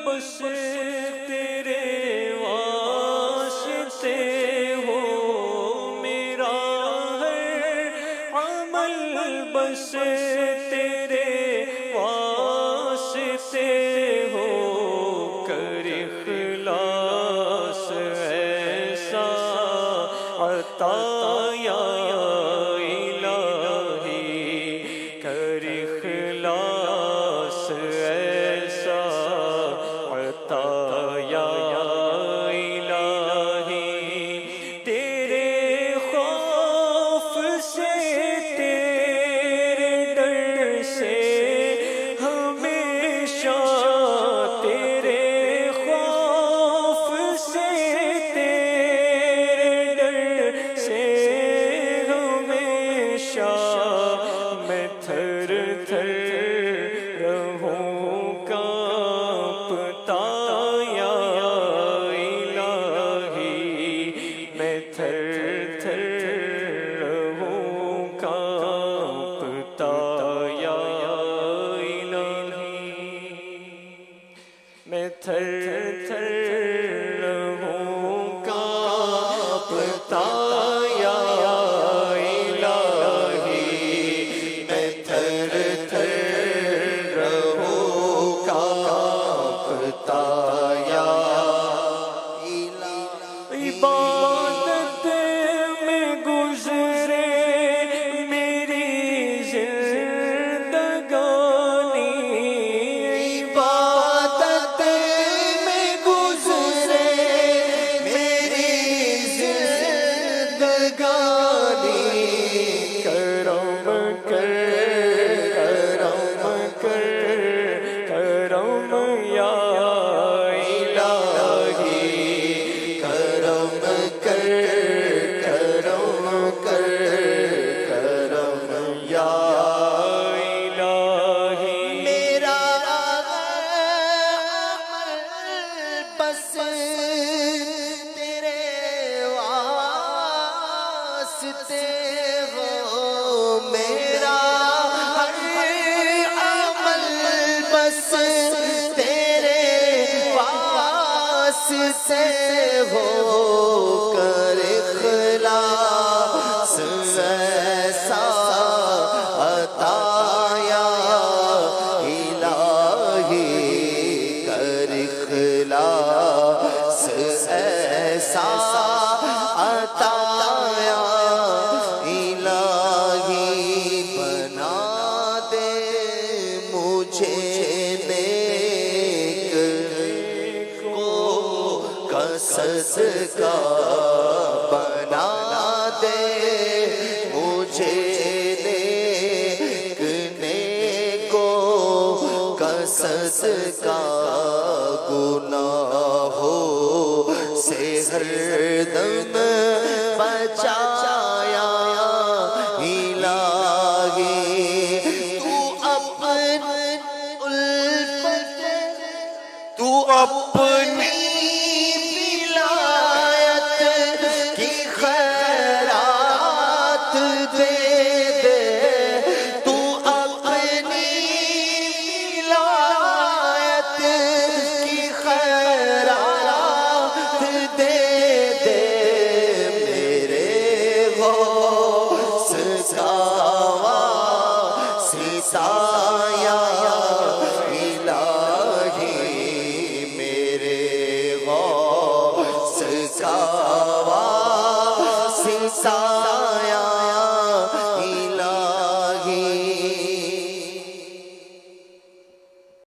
بس تیرے واسطے ہو، میرا ہر عمل بس تیرے واسطے ہو، کر اخلاص ایسا عطا یا الہی، کر اخلاص ایسا عطا یا الہی، تیرے خوف سے تیرے ڈر سے ہمیشہ، تیرے خوف سے تیرے ڈر سے ہمیشہ، میں تھر تھر رہوں کانپتا یا الہی، میں تھر تھر رہوں کانپتا یا الہی، میں تھر تھر رہوں کانپتا یا الہی، میں تھر تھر رہوں کانپتا یا الہی، عبادت میں گزرے میری زندگانی، عبادت میں گزرے میری زندگانی، کرم کر کرم کر کرم یا الہی، کرم کر کرم کر کرم یا الہی، میرا عمل بس تیرے واسطے ہو، میرا ہر عمل بس تیرے واسطے ہو، کر اخلاص ایسا عطا یا الہی، کر اخلاص ایسا عطا یا الہی، بنا دے مجھے نیک کو قصد کا، بنا دے مجھے نیک کو قصد کا، گناہوں سے ہر دم بچایا الہی، تو اپنی الفت، تو اپنی ولایت کی خیرات دے دے، تو اپنی ولایت کی خیرات دے دے، میرے غوث کا واسطہ یا الہی، میرے غوث کا واسطہ